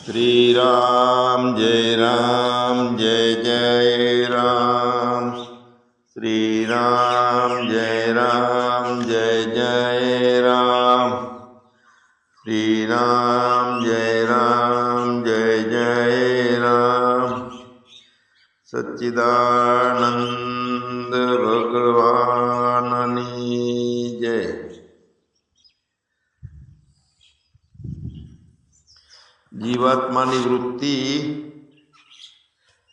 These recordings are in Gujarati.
श्री राम जय जय राम। श्री राम जय जय राम। श्री राम जय जय राम। सच्चिदानंद भगवाननी जय। जीवात्मानी वृत्ति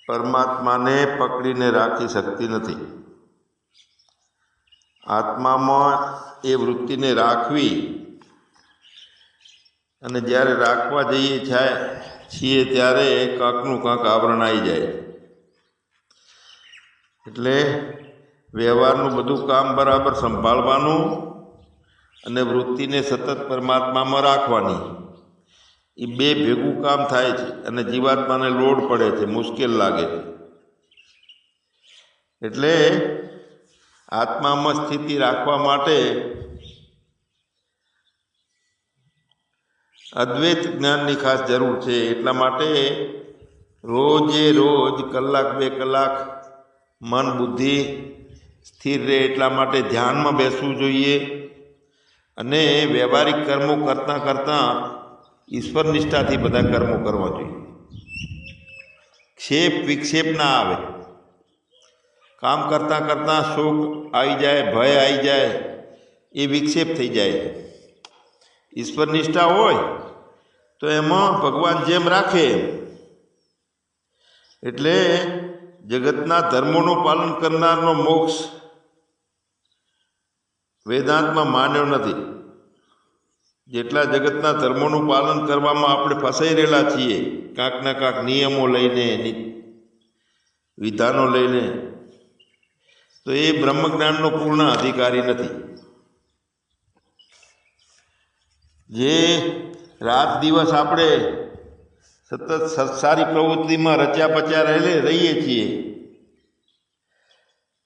परमात्माने पकड़ीने राखी सकती नहीं। आत्मामां ए वृत्तिने राखवी अने ज्यारे राखवा जईए छीए त्यारे कांकनुं कांक आवरण आई जाए। एटले व्यवहारनुं बधुं काम बराबर संभाळवानुं अने वृत्तिने सतत परमात्मामां राखवानी। ये बे भेगू काम थाय छे अने जीवात्माने लोड पड़े छे, मुश्किल लागे छे। एटले आत्मामां स्थिति राखवा माटे अद्वैत ज्ञाननी खास जरूर छे। एटला माटे रोजे रोज कलाक बे कलाक मन बुद्धि स्थिर रहे एटला माटे ध्यानमां बेसवुं जोईए अने व्यवहारिक कर्मों करता करता ईश्वर निष्ठाथी बधा कर्मों करवा जोईए। क्षेप विक्षेप ना आवे। काम करता करता शोक आई जाए, भय आई जाए, ये विक्षेप थई जाए। ईश्वर निष्ठा होय तो एमां भगवान जेम राखे। एटले जगतना धर्मोनुं पालन करनारनो मोक्ष वेदांतमां मान्यो नथी। जेटला जगतना धर्मोनुं पालन करवामां आपणे फसाई रहेला छीए, कांकना कांक नियमों लईने विधानों लईने, तो ये ब्रह्मज्ञाननो पूर्ण अधिकारी नथी। जे रात दिवस आपणे सतत संसारी प्रवृत्तिमां रच्या पच्या रहीए छीए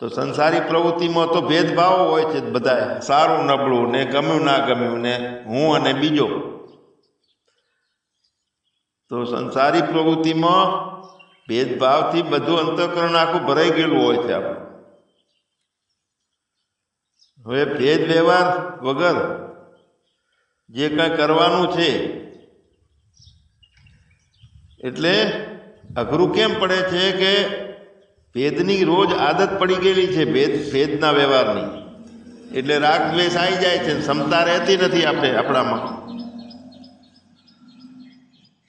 तो संसारी प्रवृत्तिमां तो भेदभाव होय छे बधाय, सारूं नबळुं ने गम्युं ना गम्युं ने हूँ अने बीजो। तो संसारी प्रवृत्तिमां भेदभावथी बधुं अंतःकरण आखुं भराई गયેલું होय छे। आपणे हवे भेद व्यवहार वगर जे कांई करवानुं छे एटले अघरू केम पड़े छे के भेदनी रोज आदत पड़ी गयेली छे। भेदना व्यवहारनी एटले राग द्वेष आई जाए छे, क्षमता रहती नहीं आपणामां।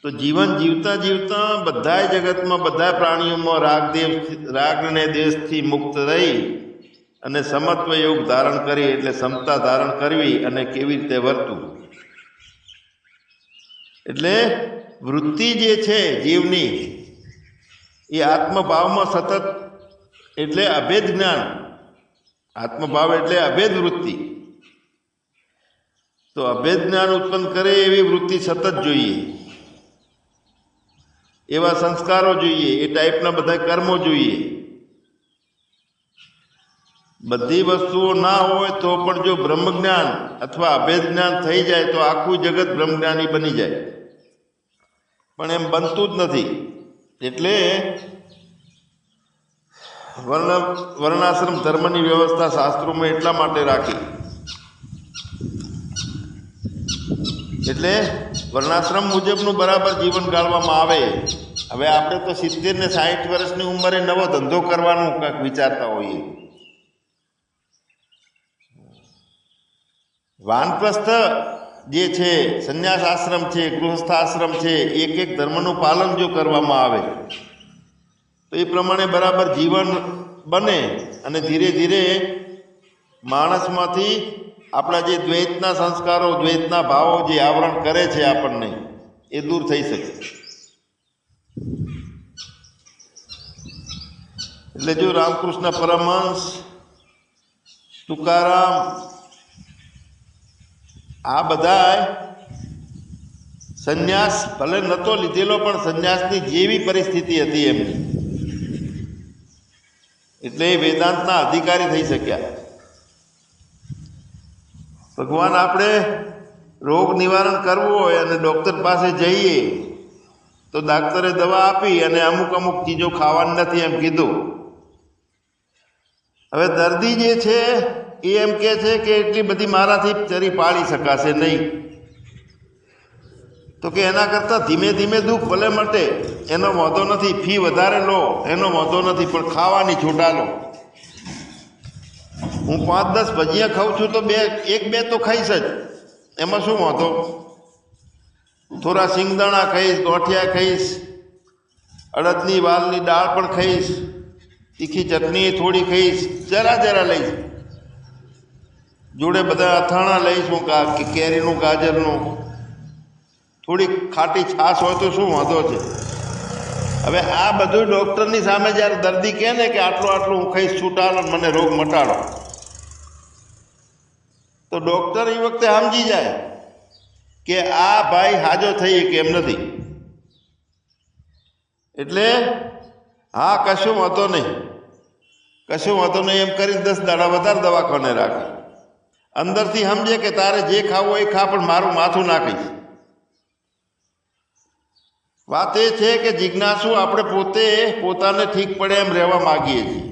तो जीवन जीवता जीवता बधाय जगतमां बधाय प्राणीओमां राग ने द्वेषथी मुक्त रही अने समत्व योग धारण करी एटले समता धारण करवी अने केवी रीते वर्तવું। एटले वृत्ति जे छे जीवनी ये आत्मभाव में सतत एटले अभेद ज्ञान। आत्मभाव एटले अभेद वृत्ति। तो अभेद ज्ञान उत्पन्न करे एवी वृत्ति सतत जोईए, एवा संस्कारों जोईए, ए टाइपना बधा कर्मों जोईए। बधी वस्तुओं ना होय तो पण जो ब्रह्मज्ञान अथवा अभेद ज्ञान थई जाए तो आखुं जगत ब्रह्मज्ञानी बनी जाए, पण एम बनतुं ज नथी। एटले वर्णाश्रम धर्मनी व्यवस्था शास्त्रों में एटला माटे राखी। एटले वर्णाश्रम मुजबनुं बराबर जीवन गाळवामां आवे। हवे आपणे तो 70 ने 60 वर्षनी उंमरे नवो धंधो करवानुं कांईक विचारता होईए। वानप्रस्थ जे छे, संन्यास आश्रम छे, गृहस्थ आश्रम छे, एक एक धर्मनुं पालन जो करवामां आवे तो ये प्रमाणे बराबर जीवन बने अने धीरे धीरे माणसमांथी आपणा जे द्वैतना संस्कारो, द्वैतना भावो जे आवरण करे छे आपणने ए दूर थई शके। એટલે જો રામકૃષ્ણ પરમહંસ, તુકારામ आ बधाय संन्यास भले नतो लीधेलो पण संन्यासनी जेवी परिस्थिति हती एमनी एटले वेदांतना अधिकारी थई शक्या। भगवान आपणे रोग निवारण करवुं होय अने डॉक्टर पासे जईए તો ડાક્ટરે દવા આપી અને અમુક અમુક ચીજો ખાવાની નથી એમ કીધું. હવે દર્દી જે છે એ એમ કહે છે કે એટલી બધી મારાથી ચરી પાડી શકાશે નહીં, તો કે એના કરતાં ધીમે ધીમે દુઃખ ભલે મટે એનો વાંધો નથી, ફી વધારે લો એનો વાંધો નથી, પણ ખાવાની છૂટા લો. હું 5-10 ભજીયા ખાઉં છું તો 1-2 તો ખાઈશ જ, એમાં શું વાંધો? થોડા સિંગદાણા ખાઈશ, ગોઠિયા ખાઈશ, અડદની વાલની દાળ પણ ખાઈશ, તીખી ચટણી થોડી ખાઈશ, જરા લઈશ, જોડે બધા અથાણા લઈશ, હું કેરીનું, ગાજરનું, થોડી ખાટી છાશ હોય તો શું વાંધો છે? હવે આ બધું ડૉક્ટરની સામે જ્યારે દર્દી કહે ને કે આટલું હું ખાઈશ છૂટાડો, મને રોગ મટાડો, તો ડૉક્ટર એ વખતે સમજી જાય કે આ ભાઈ હાજો થઈ કે એમ નથી. એટલે હા કશું વાંધો નહીં એમ કરીને 10 દાડા વધારે દવાખાને રાખે. અંદરથી સમજે કે તારે જે ખાવું એ ખા, પણ મારું માથું ના ખાઈશ. વાત એ છે કે જિજ્ઞાસુ આપણે પોતાને ઠીક પડે એમ રહેવા માગીએ છીએ.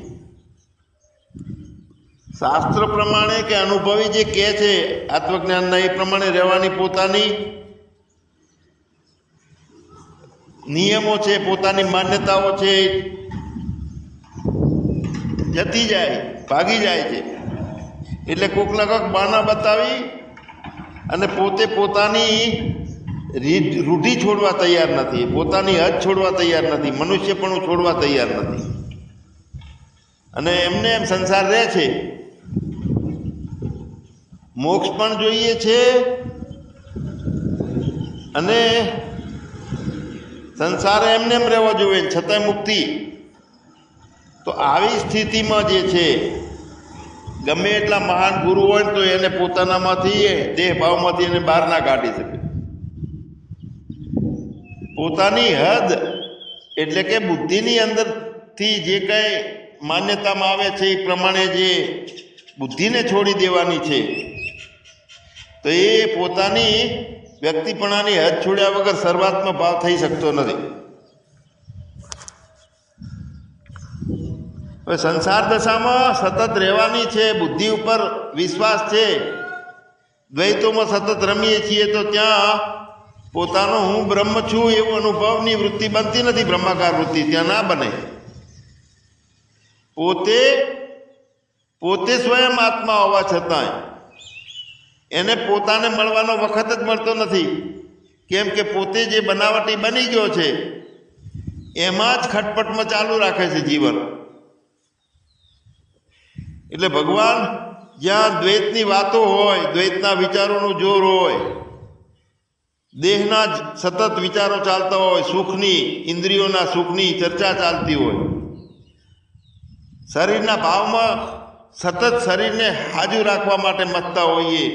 શાસ્ત્ર પ્રમાણે કે અનુભવી જે કહે છે આત્મજ્ઞાનના, એ પ્રમાણે રહેવાની પોતાની નિયમો છે, પોતાની માન્યતાઓ છે, જતી જાય, ભાગી જાય છે. એટલે કોકના કોક બહાના બતાવી અને પોતાની રૂઢિ છોડવા તૈયાર નથી, પોતાની હદ છોડવા તૈયાર નથી, મનુષ્યપણું છોડવા તૈયાર નથી, અને એમને એમ સંસાર રહે છે. મોક્ષ પણ જોઈએ છે અને સંસારે એમને એમ રહેવો જોઈએ, છતાંય મુક્તિ. તો આવી સ્થિતિમાં જે છે ગમે એટલા મહાન ગુરુ હોય ને તો એને પોતાનામાંથી, દેહ ભાવમાંથી એને બહાર ના કાઢી શકે. પોતાની હદ એટલે કે બુદ્ધિની અંદરથી જે કંઈ માન્યતામાં આવે છે એ પ્રમાણે જે બુદ્ધિને છોડી દેવાની છે, તો એ પોતાની વ્યક્તિપણાની હદ છોડ્યા વગર સર્વાત્મ ભાવ થઈ શકતો નથી. હવે સંસાર દશામાં સતત રહેવાની છે, બુદ્ધિ ઉપર વિશ્વાસ છે, દ્વૈતોમાં સતત રમીએ છીએ, તો ત્યાં પોતાનો હું બ્રહ્મ છું એવું અનુભવની વૃત્તિ બનતી નથી. બ્રહ્માકાર વૃત્તિ ત્યાં ના બને. પોતે સ્વયં આત્મા હોવા છતાંય એને પોતાને મળવાનો વખત જ મળતો નથી. કેમ કે પોતે જે બનાવટી બની ગયો છે એમાં જ ખટપટમાં ચાલુ રાખે છે જીવન. એટલે ભગવાન જ્યાં દ્વૈતની વાતો હોય, દ્વૈતના વિચારોનું જોર હોય, દેહના જ સતત વિચારો ચાલતા હોય, સુખની, ઇન્દ્રિયોના સુખની ચર્ચા ચાલતી હોય, શરીરના ભાવમાં સતત શરીરને હાજુ રાખવા માટે મથતા હોઈએ,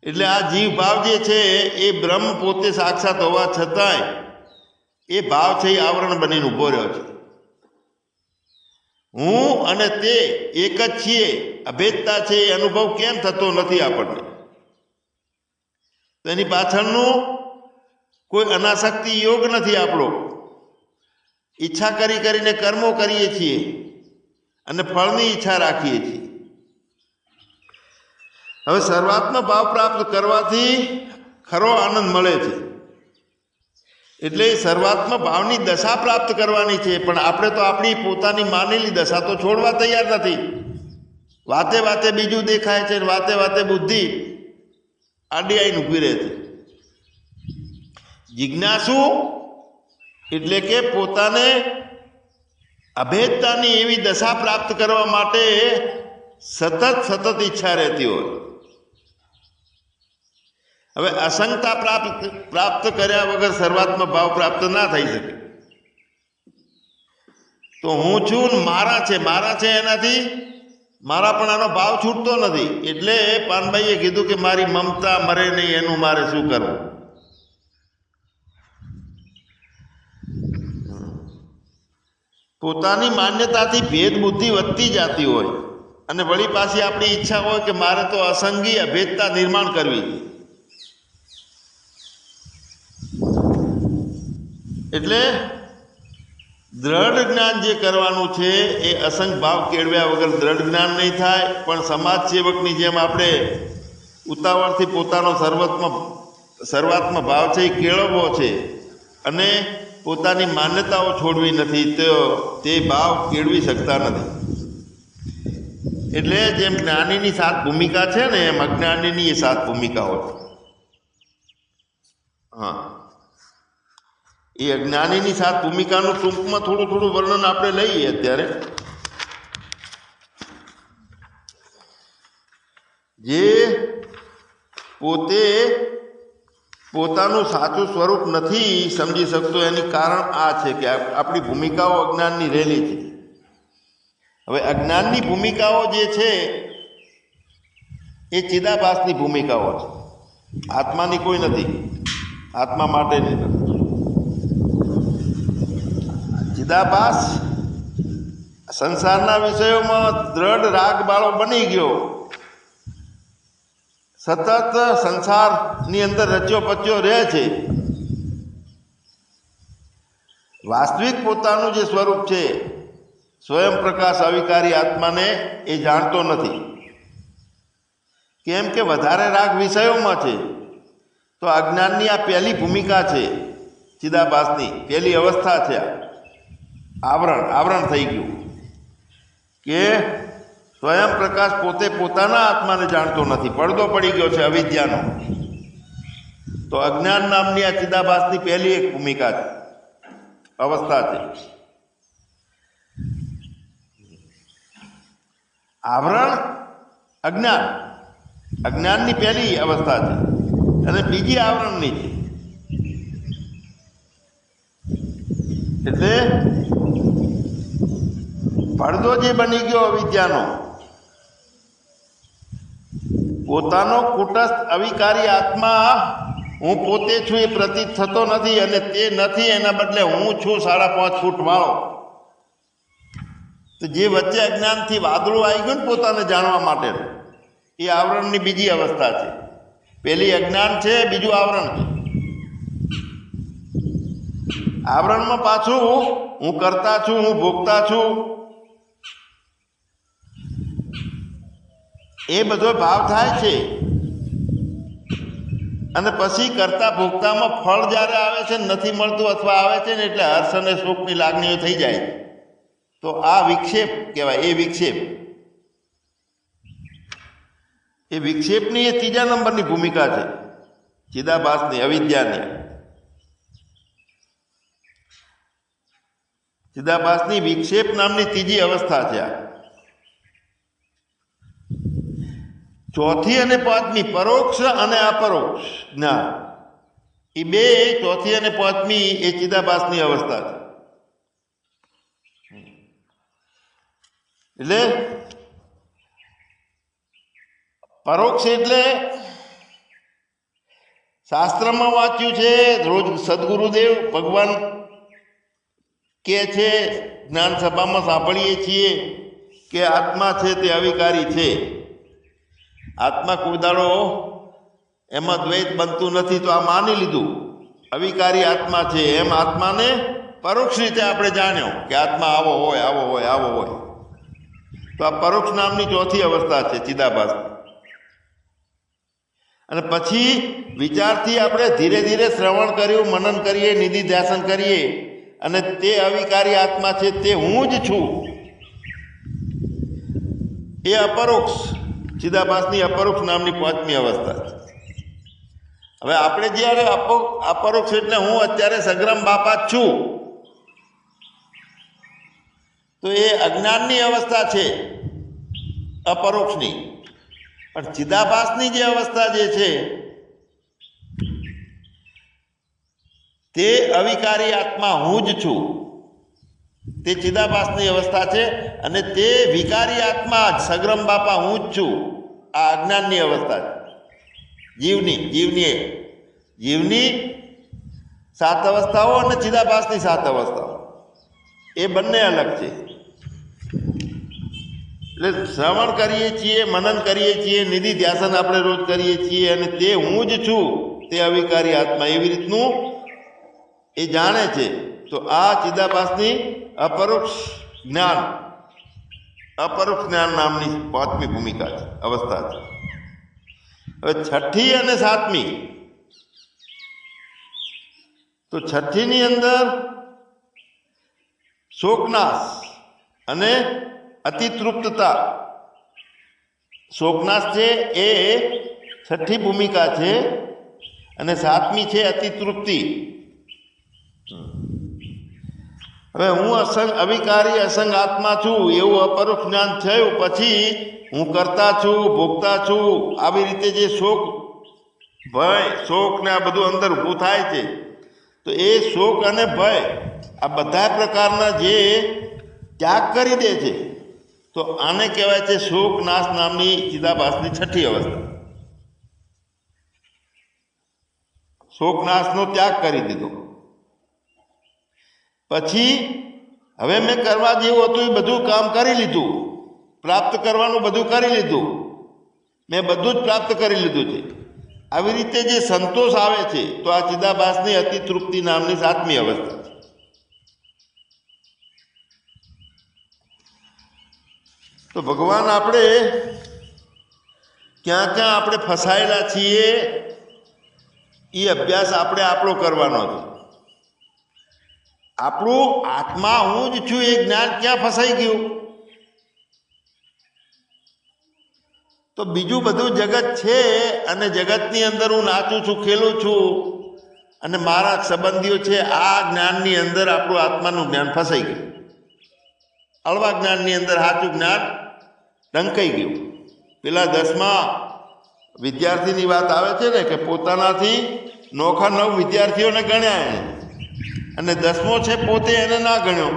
એટલે આ જીવ ભાવ જે છે એ બ્રહ્મ પોતે સાક્ષાત હોવા છતાંય એ ભાવ છે એ આવરણ બનીને ઊભો રહ્યો છે. હું અને તે એક જ છીએ, અભેદતા છે એ અનુભવ કેમ થતો નથી આપણને? તો એની પાછળનું કોઈ અનાસક્તિ યોગ નથી આપણો. ઈચ્છા કરીને કર્મો કરીએ છીએ અને ફળની ઈચ્છા રાખીએ છીએ. હવે સર્વાત્મ ભાવ પ્રાપ્ત કરવાથી ખરો આનંદ મળે છે. એટલે સર્વાત્મ ભાવની દશા પ્રાપ્ત કરવાની છે, પણ આપણે તો આપણી પોતાની માનેલી દશા તો છોડવા તૈયાર નથી. વાતે બીજું દેખાય છે, વાતે બુદ્ધિ આડી આઈને ઊભી રહે છે. જિજ્ઞાસુ એટલે કે પોતાને અભેદતાની એવી દશા પ્રાપ્ત કરવા માટે સતત ઈચ્છા રહેતી હોય. હવે અસંગતા પ્રાપ્ત કર્યા વગર સર્વાત્મ ભાવ પ્રાપ્ત ના થઈ શકે. તો હું છું ને મારા છે એનાથી મારાપણાનો ભાવ છૂટતો નથી. એટલે પાનભાઈએ કીધું કે મારી મમતા મરે નહીં, એનું મારે શું કરવું? પોતાની માન્યતાથી ભેદ બુદ્ધિ વધતી જતી હોય અને વળી પાછી આપણી ઈચ્છા હોય કે મારે તો અસંગી અભેદતા નિર્માણ કરવી. એટલે દ્રઢ જ્ઞાન જે કરવાનું છે એ અસંગ ભાવ કેળવ્યા વગર દ્રઢ જ્ઞાન નહીં થાય. પણ સમાજ સેવકની જેમ આપણે ઉતાવળથી પોતાનો સર્વાત્મ ભાવ છે એ કેળવવો છે અને પોતાની માન્યતાઓ છોડવી નથી, તો તે ભાવ કેળવી શકતા નથી. એટલે જેમ જ્ઞાનીની 7 ભૂમિકા છે ને, એમ અજ્ઞાનીની એ 7 ભૂમિકાઓ છે. હા, એ અજ્ઞાનીની 7 ભૂમિકાનું ટૂંકમાં થોડું વર્ણન આપણે લઈએ. અત્યારે જે પોતે પોતાનું સાચું સ્વરૂપ નથી સમજી શકતો, એનું કારણ આ છે કે આપણી ભૂમિકાઓ અજ્ઞાનની રહેલી છે. હવે અજ્ઞાનની ભૂમિકાઓ જે છે એ ચિદાભાસની ભૂમિકાઓ છે, આત્માની કોઈ નથી, આત્મા માટેની નથી. ચિદાભાસ સંસારના વિષયોમાં દ્રઢ રાગબાળો બની ગયો, સતત સંસારની અંદર રચ્યો પચ્યો રહે છે. વાસ્તવિક પોતાનું જે સ્વરૂપ છે, સ્વયં પ્રકાશ અવિકારી આત્માને એ જાણતો નથી. કેમ કે વધારે રાગ વિષયોમાં છે. તો અજ્ઞાનની આ પહેલી ભૂમિકા છે, ચિદાભાસની પહેલી અવસ્થા છે. આવરણ થઈ ગયું કે સ્વયં પ્રકાશ પોતે પોતાના આત્માને જાણતો નથી, પડદો પડી ગયો છે અવિદ્યાનો. તો અજ્ઞાન નામની આ ચિદાભાસની પહેલી એક ભૂમિકા છે, અવસ્થા છે. આવરણ અજ્ઞાનની પહેલી અવસ્થા છે અને બીજી આવરણની છે. એટલે પડદો જે બની ગયો અવિદ્યાનો, પોતાનો કુટસ્થ અવિકારી આત્મા હું પોતે છું એ પ્રતીત થતો નથી, અને તે નથી, એના બદલે હું છું 5.5 ફૂટ વાળો. તો જે વચ્ચે અજ્ઞાનથી વાદળું આવી ગયું ને પોતાને જાણવા માટે, એ આવરણની બીજી અવસ્થા છે. પહેલી અજ્ઞાન છે, બીજું આવરણ છે. આવરણમાં પાછું હું કરતા છું, હું ભોગતા છું, એ બધો ભાવ થાય છે. અને પછી કરતા ભોગતામાં ફળ જ્યારે આવે છે, નથી મળતું અથવા આવે છે ને, એટલે હર્ષ અને શોકની લાગણીઓ થઈ જાય. તો આ વિક્ષેપ કહેવાય. એ વિક્ષેપની એ 3જા નંબરની ભૂમિકા છે, ચિદાભાસની, અવિદ્યાની. ચિદાભાસની વિક્ષેપ નામની 3જી અવસ્થા છે. આ 4થી અને 5મી પરોક્ષ અને અપરોક્ષ જ્ઞાન, એ બે 4થી અને 5મી એ ચિદાભાસની અવસ્થા છે. એટલે પરોક્ષ એટલે શાસ્ત્રમાં વાંચ્યું છે, રોજ સદગુરુદેવ ભગવાન કે છે, જ્ઞાન સભામાં સાંભળીએ છીએ કે આત્મા છે તે અવિકારી છે. આત્મા કોઈ દાડો એમાં દ્વૈત બનતું નથી. તો આ માની લીધું અવિકારી આત્મા છે. એમ આત્માને પરોક્ષ રીતે આપણે જાણ્યો કે આત્મા આવો હોય, આવો હોય, આવો હોય. તો આ પરોક્ષ નામની 4થી અવસ્થા છે ચિદાભાસ. અને પછી વિચારથી આપણે ધીરે ધીરે શ્રવણ કર્યું, મનન કરીએ, નિધિધ્યાસન કરીએ, અને તે અવિકારી આત્મા છે તે હું જ છું, એ અપરોક્ષ ચિદાભાસની અપરોક્ષ નામની 5મી અવસ્થા છે. હવે આપણે જ્યારે અપરોક્ષ એટલે હું અત્યારે સગ્રામ બાપા જ છું, તો એ અજ્ઞાનની અવસ્થા છે, અપરોક્ષની. પણ ચિદાભાસની જે અવસ્થા જે છે તે અવિકારી આત્મા હું જ છું, તે ચિદાભાસની અવસ્થા છે. અને તે વિકારી આત્મા જ સગ્રમ બાપા હું જ છું, આ અજ્ઞાનની અવસ્થા છે. જીવની 7 અવસ્થાઓ અને ચિદાભાસની 7 અવસ્થાઓ, એ બંને અલગ છે. એટલે શ્રવણ કરીએ છીએ, મનન કરીએ છીએ, નિધિ ધ્યાસન આપણે રોજ કરીએ છીએ, અને તે હું જ છું, તે અવિકારી આત્મા. એવી રીતનું એ જાણે છે. તો આ ચિદાભાસની અપરોક્ષ જ્ઞાન નામની પાંચમી ભૂમિકા છે, અવસ્થા છે. હવે છઠ્ઠી અને સાતમી, તો છઠ્ઠીની અંદર શોકનાશ અને અતિતૃપ્તતા. શોકનાશ છે એ છઠ્ઠી ભૂમિકા છે અને સાતમી છે અતિતૃપ્તિ. હવે હું અવિકારી અસંગ આત્મા છું એવું અપરોક્ષ જ્ઞાન થયું પછી હું કરતા છું, ભોગતા છું, આવી રીતે જે શોક, ભય, શોક ને આ બધું અંદર ઊભું થાય છે, તો એ શોક અને ભય આ બધા પ્રકારના જે ત્યાગ કરી દે છે, તો આને કહેવાય છે શોક નાશ નામની ચિદાભાસની છઠ્ઠી અવસ્થા. શોક નાશનો ત્યાગ કરી દીધો. પછી હવે મેં કરવા જેવું હતું એ બધું કામ કરી લીધું, પ્રાપ્ત કરવાનું બધું કરી લીધું, મેં બધું જ પ્રાપ્ત કરી લીધું છે. આવી રીતે જે સંતોષ આવે છે, તો આ ચિદાભાસની અતિતૃપ્તિ નામની સાતમી અવસ્થા છે. તો ભગવાન આપણે ક્યાં ક્યાં આપણે ફસાયેલા છીએ એ અભ્યાસ આપણે આપણો કરવાનો છે. આપણું આત્મા હું જ છું એ જ્ઞાન ક્યાં ફસાઈ ગયું? તો બીજું બધું જગત છે અને જગતની અંદર હું નાચું છું, ખેલું છું અને મારા સંબંધીઓ છે, આ જ્ઞાનની અંદર આપણું આત્માનું જ્ઞાન ફસાઈ ગયું. હળવા જ્ઞાનની અંદર સાચું જ્ઞાન ડંકાઈ ગયું. પેલા 10મા વિદ્યાર્થીની વાત આવે છે ને કે પોતાનાથી નોખા 9 વિદ્યાર્થીઓને ગણ્યા એને, અને 10મો છે પોતે એને ના ગણ્યો,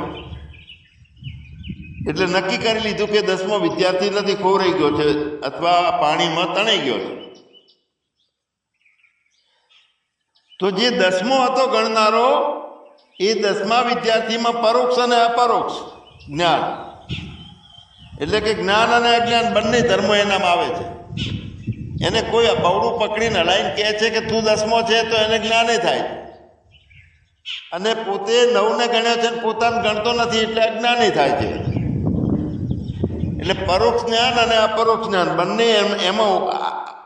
એટલે નક્કી કરી લીધું કે 10મો વિદ્યાર્થી નથી, ખોવાઈ ગયો છે અથવા પાણીમાં તણાઈ ગયો છે. તો જે 10મો હતો ગણનારો, એ 10મા વિદ્યાર્થીમાં પરોક્ષ અને અપરોક્ષ જ્ઞાન, એટલે કે જ્ઞાન અને અજ્ઞાન બંને ધર્મો એનામાં આવે છે. એને કોઈ બવડું પકડીને હલાઈને કહે છે કે તું 10મો છે, તો એને જ્ઞાને થાય, અને પોતે 9ને ગણ્યો છે પોતાને ગણતો નથી એટલે અજ્ઞાની થાય છે. એટલે પરોક્ષ જ્ઞાન અને અપરોક્ષ જ્ઞાન બંને એમાં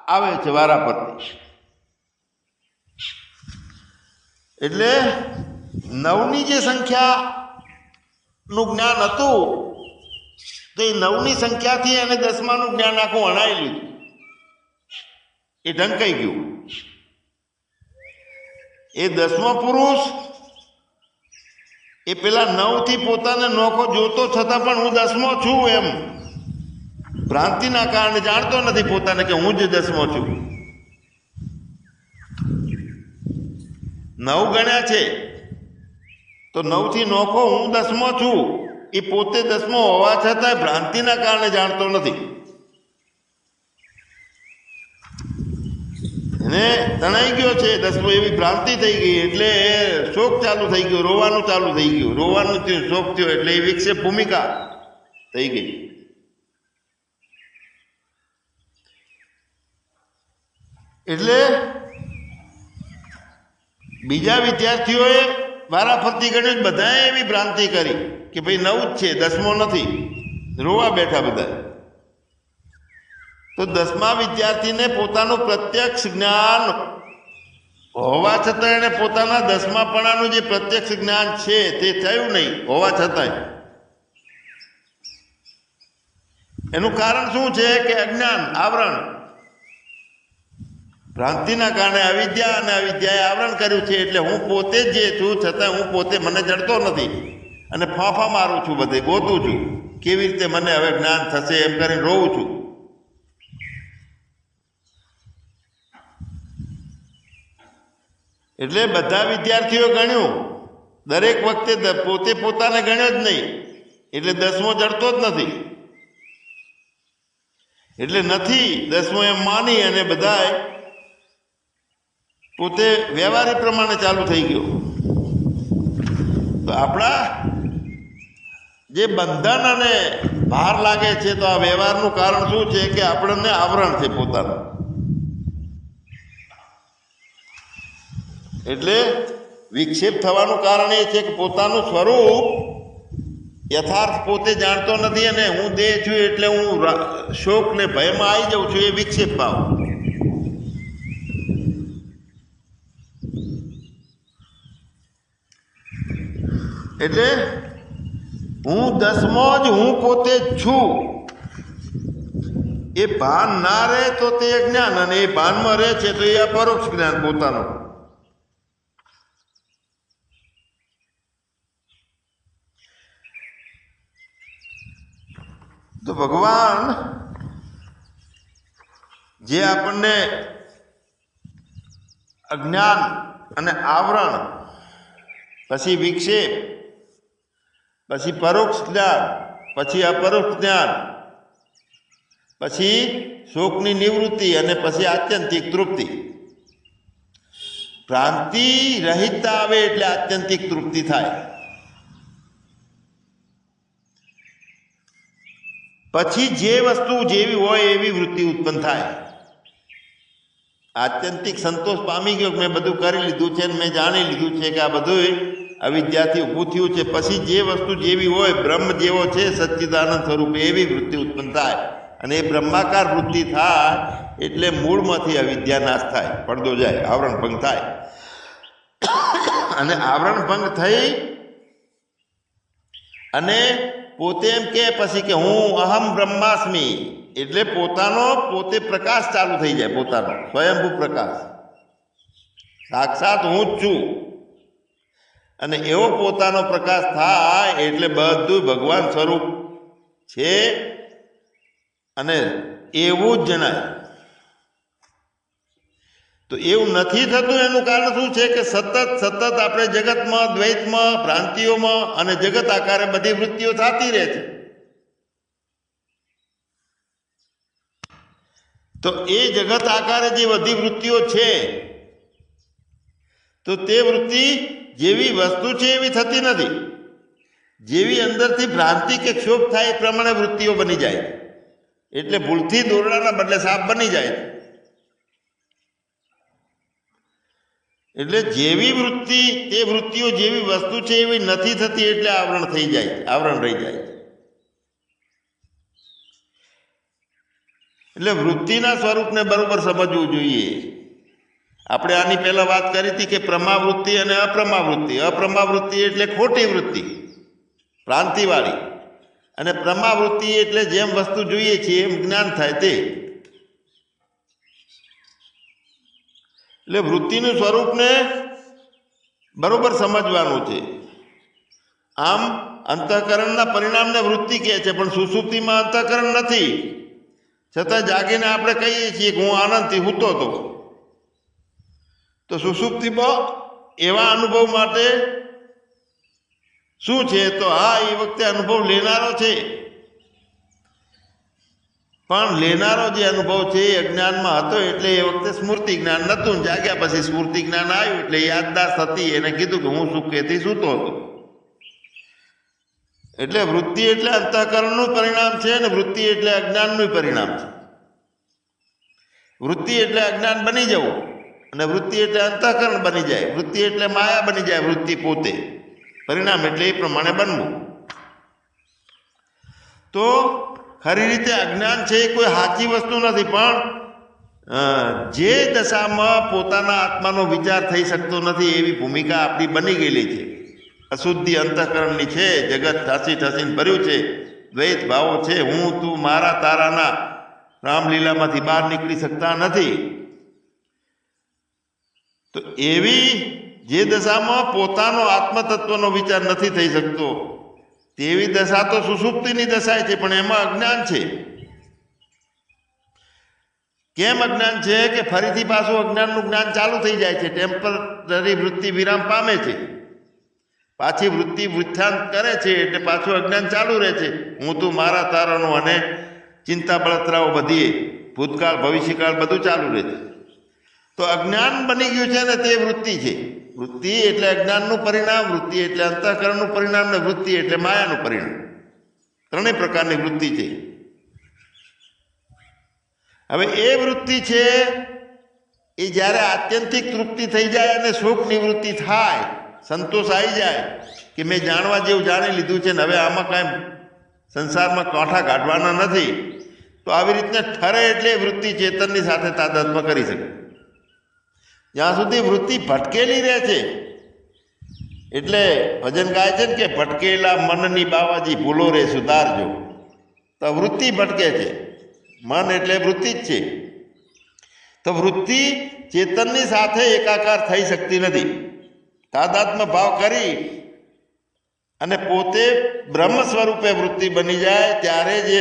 આવે છે વારા પરથી. એટલે 9ની જે સંખ્યાનું જ્ઞાન હતું, તો એ 9ની સંખ્યાથી એને 10માનું જ્ઞાન આખું અણાઈ લીધું, એ ઢંકાઈ ગયું. એ 10મો પુરુષ એ પેલા 9થી પોતાને નોખો જોતો છતાં પણ હું 10મો છું એમ ભ્રાંતિના કારણે જાણતો નથી પોતાને કે હું જ 10મો છું. 9 ગણ્યા છે તો 9થી નોખો હું 10મો છું, એ પોતે 10મો હોવા છતાં ભ્રાંતિના કારણે જાણતો નથી. એને તણાઈ ગયો છે 10મો, એવી ભ્રાંતિ થઈ ગઈ એટલે શોક ચાલુ થઈ ગયો, રોવાનું ચાલુ થઈ ગયું, રોવાનું થયું, શોક થયો એટલે એ વિક્ષેપ ભૂમિકા થઈ ગઈ. એટલે બીજા વિદ્યાર્થીઓએ વારાફરતી ગણ્યું, બધાએ એવી ભ્રાંતિ કરી કે ભાઈ 9 જ છે, 10મો નથી, રોવા બેઠા બધા. તો 10મા વિદ્યાર્થીને પોતાનું પ્રત્યક્ષ જ્ઞાન હોવા છતાં એને પોતાના 10માપણાનું જે પ્રત્યક્ષ જ્ઞાન છે તે થયું નહીં હોવા છતાંય. એનું કારણ શું છે કે અજ્ઞાન, આવરણ, ભ્રાંતિના કારણે અવિદ્યા, અને અવિદ્યાએ આવરણ કર્યું છે. એટલે હું પોતે જ જે છું છતાં હું પોતે મને જડતો નથી અને ફાંફા મારું છું, બધે ગોતું છું કેવી રીતે મને હવે જ્ઞાન થશે એમ કરીને રોવું છું. એટલે બધા વિદ્યાર્થીઓ ગણ્યું, દરેક વખતે પોતે પોતાને ગણ્યો જ નહીં, એટલે 10મો જડતો જ નથી. એટલે નથી 10મો એમ માની અને બધાય પોતે વ્યવહારિક પ્રમાણે ચાલુ થઈ ગયો. તો આપણા જે બંધન અને ભાર લાગે છે, તો આ વ્યવહારનું કારણ શું છે કે આપણને આવરણ છે પોતાનું. એટલે વિક્ષેપ થવાનું કારણ એ છે કે પોતાનું સ્વરૂપ યથાર્થ પોતે જાણતો નથી અને હું દેહ છું એટલે હું શોક ને ભયમાં આવી જાઉં છું, એ વિક્ષેપ ભાવ. એટલે હું દસમો જ હું પોતે જ છું એ ભાન ના રહે તો તે જ્ઞાન, અને એ ભાનમાં રહે છે તો એ અપરોક્ષ જ્ઞાન પોતાનું. તો ભગવાન જે આપણને અજ્ઞાન અને આવરણ, પછી વિક્ષેપ, પછી પરોક્ષ જ્ઞાન, પછી અપરોક્ષ જ્ઞાન, પછી શોકની નિવૃત્તિ અને પછી આત્યંતિક તૃપ્તિ. ભ્રાંતિ રહિતતા આવે એટલે આત્યંતિક તૃપ્તિ થાય. પછી જે વસ્તુ જેવી હોય એવી વૃત્તિ ઉત્પન્ન થાય. આત્યંતિક સંતોષ પામી ગયો, મેં બધું કરી લીધું છે, મેં જાણી લીધું છે કે આ બધું અવિદ્યાથી ઊભું થયું છે. પછી જે વસ્તુ જેવી હોય, બ્રહ્મ જેવો છે સચ્ચિદાનંદ સ્વરૂપે, એવી વૃત્તિ ઉત્પન્ન થાય. અને એ બ્રહ્માકાર વૃત્તિ થાય એટલે મૂળમાંથી અવિદ્યા નાશ થાય, પડદો જાય, આવરણ ભંગ થાય. અને આવરણ ભંગ થઈ અને પોતે એમ કે પછી કે હું અહમ બ્રહ્માસ્મિ, એટલે પોતે પ્રકાશ ચાલુ થઈ જાય, પોતાનો સ્વયંભૂ પ્રકાશ, સાક્ષાત હું જ છું. અને એવો પોતાનો પ્રકાશ થાય એટલે બધું ભગવાન સ્વરૂપ છે અને એવું જ જણાય. તો એવું નથી થતું એનું કારણ શું છે કે સતત આપણે જગતમાં, દ્વૈતમાં, ભ્રાંતિઓમાં અને જગત આકારે બધી વૃત્તિઓ થતી રહે છે. તો એ જગત આકારે જે બધી વૃત્તિઓ છે તો તે વૃત્તિ જેવી વસ્તુ છે એવી થતી નથી. જેવી અંદરથી ભ્રાંતિ કે ક્ષોભ થાય એ પ્રમાણે વૃત્તિઓ બની જાય. એટલે ભૂલથી દોરડાના બદલે સાપ બની જાય. એટલે જેવી વૃત્તિ, તે વૃત્તિઓ જેવી વસ્તુ છે એવી નથી થતી, એટલે આવરણ થઈ જાય, આવરણ રહી જાય. એટલે વૃત્તિના સ્વરૂપને બરોબર સમજવું જોઈએ. આપણે આની પહેલા વાત કરી હતી કે પ્રમાવૃત્તિ અને અપ્રમાવૃત્તિ. અપ્રમાવૃત્તિ એટલે ખોટી વૃત્તિ, ભ્રાંતિવાળી, અને પ્રમાવૃત્તિ એટલે જેમ વસ્તુ જોઈએ છીએ એમ જ્ઞાન થાય તે. એટલે વૃત્તિનું સ્વરૂપને બરોબર સમજવાનું છે. આમ અંતઃકરણના પરિણામને વૃત્તિ કહે છે, પણ સુષુપ્તિમાં અંતઃકરણ નથી. છતાં જાગીને આપણે કહીએ છીએ કે હું આનંદથી સૂતો હતો. તો સુષુપ્તિમાં એવા અનુભવ માટે શું છે? તો હા, એ વખતે અનુભવ લેનારો છે, પણ લેનારો જે અનુભવ છે એ અજ્ઞાનમાં હતો એટલે એ વખતે સ્મૃતિ જ્ઞાન નહોતું. જાગ્યા પછી સ્મૃતિ જ્ઞાન આવ્યું એટલે યાદદાસ્ત હતી, એને કીધું કે હું સુખેથી સૂતો હતો. એટલે વૃત્તિ એટલે અંતઃકરણનું પરિણામ છે અને વૃત્તિ એટલે અજ્ઞાનનું પરિણામ છે. વૃત્તિ એટલે અજ્ઞાન બની જવું અને વૃત્તિ એટલે અંતઃકરણ બની જાય. વૃત્તિ એટલે માયા બની જાય, વૃત્તિ પોતે પરિણામ એટલે એ પ્રમાણે બનવું. તો ખરી રીતે અજ્ઞાન છે એ કોઈ સાચી વસ્તુ નથી, પણ જે દશામાં પોતાના આત્માનો વિચાર થઈ શકતો નથી એવી ભૂમિકા આપણી બની ગયેલી છે. અશુદ્ધિ અંતઃકરણની છે, જગત ઠાસી ઠાસીને ભર્યું છે, દ્વૈત ભાવો છે, હું તું મારા તારાના રામલીલામાંથી બહાર નીકળી શકતા નથી. તો એવી જે દશામાં પોતાનો આત્મતત્વનો વિચાર નથી થઈ શકતો તેવી દશા તો સુષુપ્તિની દશા છે, પણ એમાં અજ્ઞાન છે. કેમ અજ્ઞાન છે? કે ફરીથી પાછું અજ્ઞાનનું જ્ઞાન ચાલુ થઈ જાય છે. ટેમ્પરરી વૃત્તિ વિરામ પામે છે, પાછી વૃત્તિ વૃત્થાંત કરે છે એટલે પાછું અજ્ઞાન ચાલુ રહે છે. હું તું મારા તારાનું અને ચિંતા બળતરાઓ બધી ભૂતકાળ ભવિષ્યકાળ બધું ચાલુ રહે છે. તો અજ્ઞાન બની ગયું છે ને તે વૃત્તિ છે. વૃત્તિ એટલે અજ્ઞાનનું પરિણામ, વૃત્તિ એટલે અંતઃકરણનું પરિણામ, ને વૃત્તિ એટલે માયાનું પરિણામ. ત્રણેય પ્રકારની વૃત્તિ છે. હવે એ વૃત્તિ છે એ જ્યારે આત્યંતિક તૃપ્તિ થઈ જાય અને શોક નિવૃત્તિ થાય, સંતોષ આવી જાય કે મેં જાણવા જેવું જાણી લીધું છે ને હવે આમાં કાંઈ સંસારમાં કાંઠા કાઢવાના નથી, તો આવી રીતના ઠરે એટલે વૃત્તિ ચેતનની સાથે તાદાત્મ્ય કરી શકે. જ્યાં સુધી વૃત્તિ ભટકેલી રહે છે, એટલે ભજન ગાય છે ને કે ભટકેલા મનની બાવાજી ભૂલો રે સુધારજો. તો વૃત્તિ ભટકે છે, મન એટલે વૃત્તિ જ છે. તો વૃત્તિ ચેતનની સાથે એકાકાર થઈ શકતી નથી. તાદાત્મ્ય ભાવ કરી અને પોતે બ્રહ્મ સ્વરૂપે વૃત્તિ બની જાય ત્યારે જ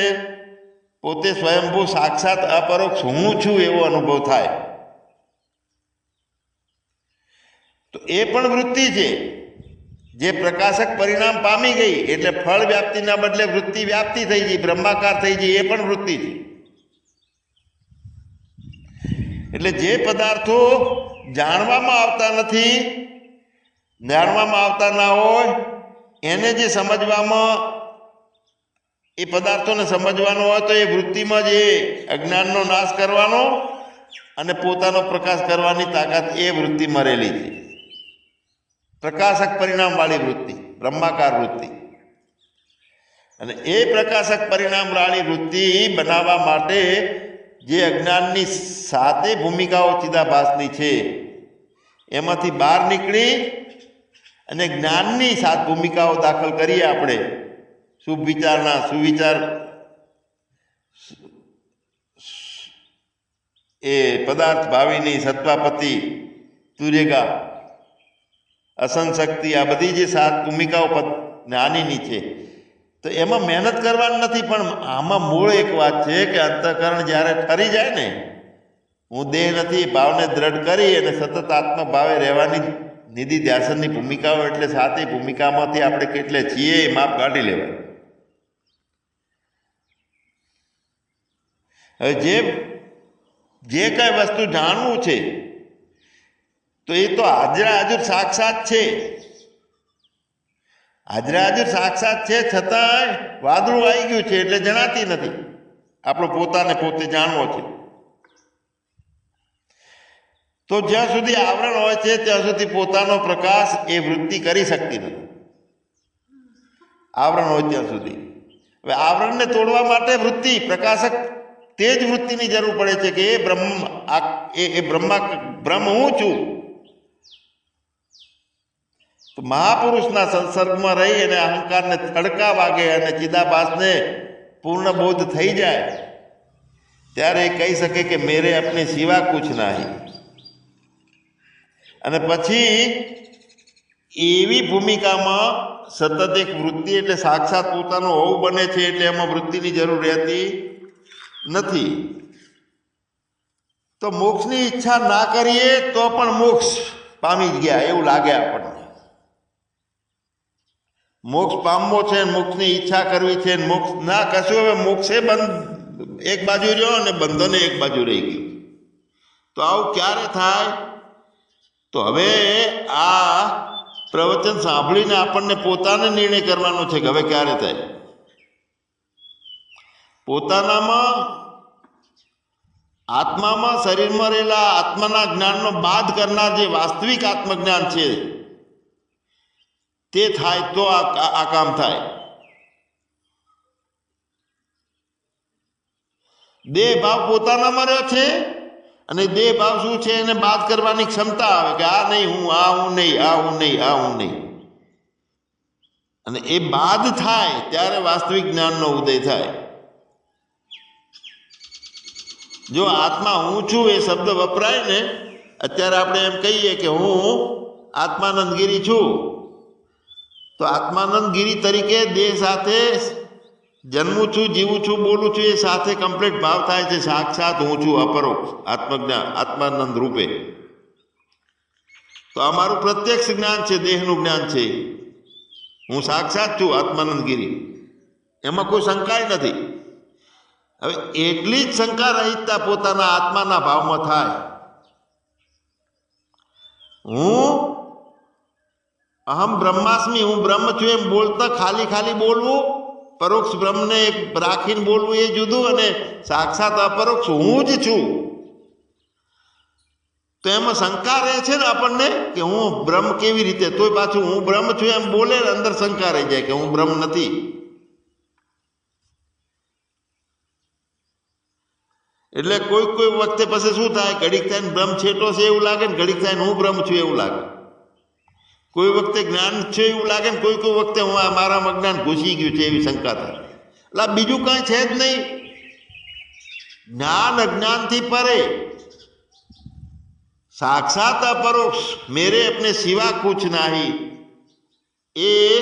પોતે સ્વયંભૂ સાક્ષાત અપરોક્ષ હું છું એવો અનુભવ થાય. તો એ પણ વૃત્તિ છે જે પ્રકાશક પરિણામ પામી ગઈ, એટલે ફળ વ્યાપ્તિના બદલે વૃત્તિ વ્યાપ્તિ થઈ ગઈ, બ્રહ્માકાર થઈ ગઈ, એ પણ વૃત્તિ છે. એટલે જે પદાર્થો જાણવામાં આવતા નથી, જાણવામાં આવતા ના હોય એને જે સમજવામાં, એ પદાર્થોને સમજવાનો હોય તો એ વૃત્તિમાં જ એ અજ્ઞાનનો નાશ કરવાનો અને પોતાનો પ્રકાશ કરવાની તાકાત એ વૃત્તિમાં રહેલી છે. પ્રકાશક પરિણામવાળી વૃત્તિ, બ્રહ્માકાર વૃત્તિ. અને એ પ્રકાશક પરિણામવાળી વૃત્તિ બનાવવા માટે જે અજ્ઞાનની સાતે ભૂમિકાઓ ચિદાભાસની છે એમાંથી બહાર નીકળી અને જ્ઞાનની 7 ભૂમિકાઓ દાખલ કરીએ આપણે. શુભ વિચારના, સુવિચાર, એ પદાર્થ ભાવિની, સત્વાપતિ, તુર્યગા, અસંશક્તિ, આ બધી જે 7 ભૂમિકાઓ જ્ઞાનીની છે, તો એમાં મહેનત કરવાની નથી. પણ આમાં મૂળ એક વાત છે કે અંતઃકરણ જ્યારે ઠરી જાય ને, હું દેહ નથી ભાવને દ્રઢ કરી અને સતત આત્મભાવે રહેવાની નિધિ ધ્યાસનની ભૂમિકાઓ, એટલે 7 ભૂમિકામાંથી આપણે કેટલે છીએ એ માપ કાઢી લેવાય. હવે જે કઈ વસ્તુ જાણવું છે તો એ તો હાજરા હાજર સાક્ષાત છે. હાજરા હાજર સાક્ષાત છે, છતાંય વાદળું આવી ગયું છે એટલે જણાતી નથી. આપણો પોતાને પોતે જાણવો છે. તો જ્યાં સુધી આવરણ હોય છે ત્યાં સુધી પોતાનો પ્રકાશ એ વૃત્તિ કરી શકતી નથી. આવરણ હોય ત્યાં સુધી. હવે આવરણને તોડવા માટે વૃત્તિ, પ્રકાશક, તે જ વૃત્તિની જરૂર પડે છે કે એ બ્રહ્મ હું છું. તો મહાપુરુષના સંસર્ગમાં રહી અને અહંકારને થડકા વાગે અને ચિદાભાસને પૂર્ણ બોધ થઈ જાય ત્યારે એ કહી શકે કે મેરે અપને સિવા કુછ નહીં. અને પછી એવી ભૂમિકામાં સતત એક વૃત્તિ એટલે સાક્ષાત પોતાનું હોવું બને છે, એટલે એમાં વૃત્તિની જરૂર રહેતી નથી. તો મોક્ષની ઈચ્છા ના કરીએ તો પણ મોક્ષ પામી જ ગયા એવું લાગે આપણને. મોક્ષ પામવો છે, મોક્ષની ઈચ્છા કરવી છે, મોક્ષ ના કશું. હવે મોક્ષે એક બાજુ રહ્યો અને બંધને એક બાજુ રહી ગયું. તો આવું ક્યારે થાય? તો હવે આ પ્રવચન સાંભળીને આપણને પોતાને નિર્ણય કરવાનો છે કે હવે ક્યારે થાય. પોતાનામાં, આત્મામાં, શરીરમાં રહેલા આત્માના જ્ઞાનનો બાદ કરનાર જે વાસ્તવિક આત્મજ્ઞાન છે તે થાય તો આ કામ થાય. દેહ ભાવ પોતાનામાં રહ્યો છે અને દેહ ભાવ શું છે એને બાદ કરવાની ક્ષમતા આવે કે આ નહીં હું, આ હું નહીં, આ હું નહીં, આ હું નહીં. અને એ બાદ થાય ત્યારે વાસ્તવિક જ્ઞાનનો ઉદય થાય. જો આત્મા હું છું એ શબ્દ વપરાય ને, અત્યારે આપણે એમ કહીએ કે હું આત્માનંદગીરી છું, તો આત્માનંદગીરી તરીકે દેહ સાથે જન્મું છું, જીવું છું, બોલું છું, એ સાથે કમ્પ્લીટ ભાવ થાય છે સાક્ષાત હું છું અપરોક્ષ આત્મજ્ઞાન, આત્માનંદ રૂપે. તો આ મારું પ્રત્યક્ષ જ્ઞાન છે, દેહનું જ્ઞાન છે. હું સાક્ષાત છું આત્માનંદગીરી, એમાં કોઈ શંકા નથી. હવે એટલી જ શંકા રહિતતા પોતાના આત્માના ભાવમાં થાય. હું અહમ બ્રહ્માસ્મિ, હું બ્રહ્મ છું એમ બોલતા ખાલી બોલવું, પરોક્ષ બ્રહ્મને રાખીને બોલવું એ જુદું, અને સાક્ષાત અપરોક્ષ હું જ છું તો એમાં શંકા રહે છે ને આપણને કે હું બ્રહ્મ કેવી રીતે, તોય પાછું હું બ્રહ્મ છું એમ બોલે ને અંદર શંકા રહી જાય કે હું બ્રહ્મ નથી. એટલે કોઈ વખતે પછી શું થાય, ઘડીક થાય બ્રહ્મ છેટો છે એવું લાગે ને ઘડીક થાય હું બ્રહ્મ છું એવું લાગે. કોઈ વખતે જ્ઞાન છે એવું લાગે ને કોઈ વખતે હું મારામાં અજ્ઞાન ઘૂસી ગયું છે એવી શંકા થાય. એટલે બીજું કાંઈ છે જ નહીં. જ્ઞાન અજ્ઞાનથી પરે, साक्षात अपरोक्ष मेरे अपने सिवा कुछ नहीं. એ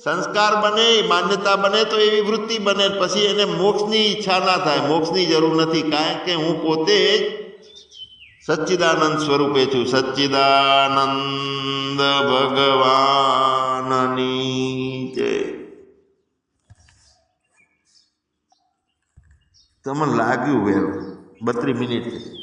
સંસ્કાર બને, માન્યતા બને તો એવી વૃત્તિ બને, પછી એને મોક્ષની ઈચ્છા ના થાય, મોક્ષની જરૂર નથી, કારણ કે હું પોતે જ સચ્ચિદાનંદ સ્વરૂપે છું. સચ્ચિદાનંદ ભગવાનની જય. તમને લાગ્યું વેલ 32 મિનિટ છે.